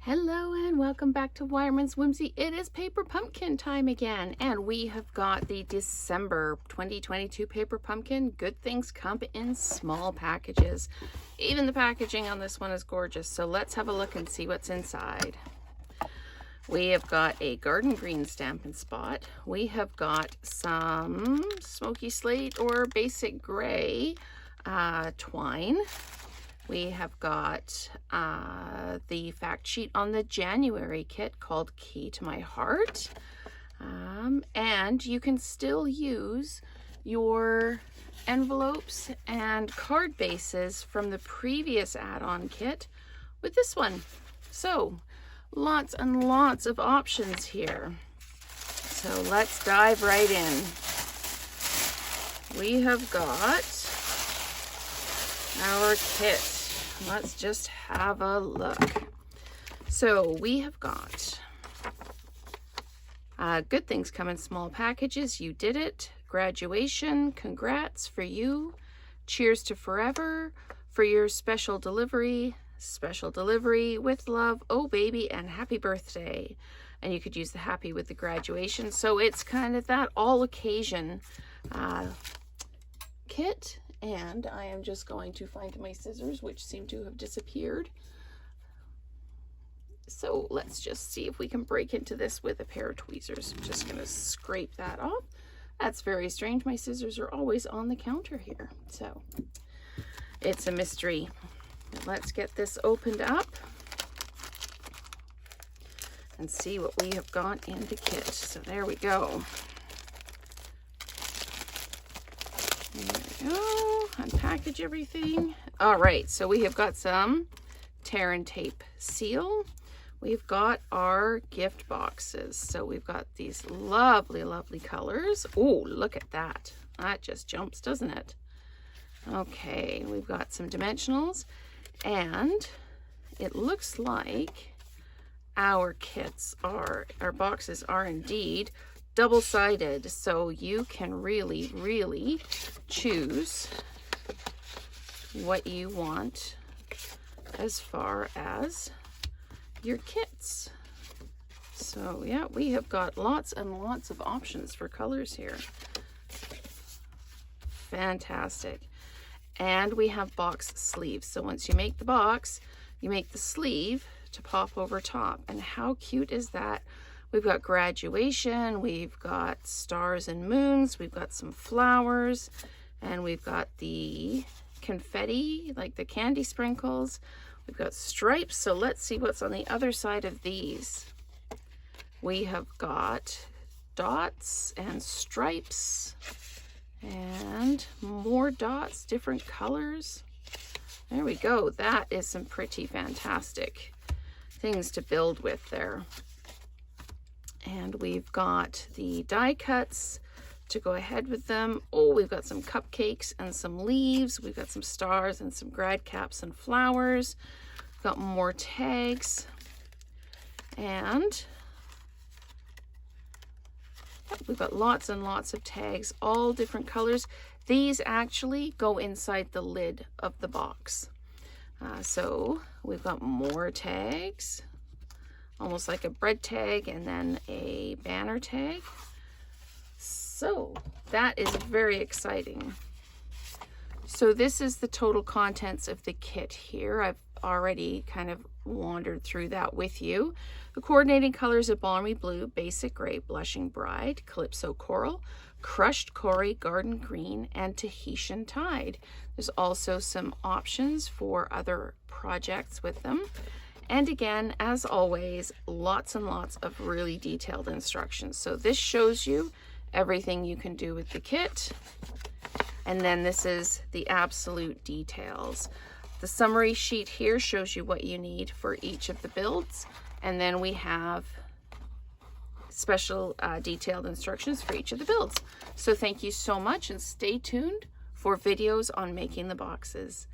Hello and welcome back to Wireman's Whimsy. It is Paper Pumpkin time again, and we have got the December 2022 Paper Pumpkin. Good things come in small packages. Even the packaging on this one is gorgeous, so let's have a look and see what's inside. We have got a garden green Stampin' Spot. We have got some smoky slate or basic gray twine. We have got the fact sheet on the January kit called Key to My Heart. And you can still use your envelopes and card bases from the previous add-on kit with this one. So lots and lots of options here. So let's dive right in. We have got our kit. Let's just have a look. So we have got good things come in small packages. You did it. Graduation. Congrats for you. Cheers to forever. For your special delivery. Special delivery with love. Oh baby, and happy birthday. And you could use the happy with the graduation. So it's kind of that all occasion kit. And I am just going to find my scissors, which seem to have disappeared. So let's just see if we can break into this with a pair of tweezers. I'm just going to scrape that off. That's very strange. My scissors are always on the counter here. So it's a mystery. Let's get this opened up and see what we have got in the kit. So there we go. There we go. Unpackage everything. All right, so we have got some tear and tape seal. We've got our gift boxes. So we've got these lovely, lovely colors. Oh, look at that. That just jumps, doesn't it? Okay, we've got some dimensionals, and it looks like our boxes are indeed double-sided, so you can really choose what you want as far as your kits. So yeah, we have got lots and lots of options for colors here. Fantastic. And we have box sleeves. So once you make the box, you make the sleeve to pop over top. And how cute is that? We've got graduation, we've got stars and moons, we've got some flowers, and we've got the confetti, like the candy sprinkles. We've got stripes, so let's see what's on the other side of these. We have got dots and stripes and more dots, different colors. There we go. That is some pretty fantastic things to build with there. And we've got the die cuts to go ahead with them. Oh, we've got some cupcakes and some leaves. We've got some stars and some grad caps and flowers. We've got more tags. And we've got lots and lots of tags, all different colors. These actually go inside the lid of the box. So we've got more tags, almost like a bread tag and then a banner tag. So that is very exciting. So this is the total contents of the kit here. I've already kind of wandered through that with you. The coordinating colors are balmy blue, basic gray, blushing bride, calypso coral, crushed cory, garden green, and Tahitian tide. There's also some options for other projects with them. And again, as always, lots and lots of really detailed instructions. So this shows you everything you can do with the kit. And then this is the absolute details. The summary sheet here shows you what you need for each of the builds. And then we have special detailed instructions for each of the builds. So thank you so much, and stay tuned for videos on making the boxes.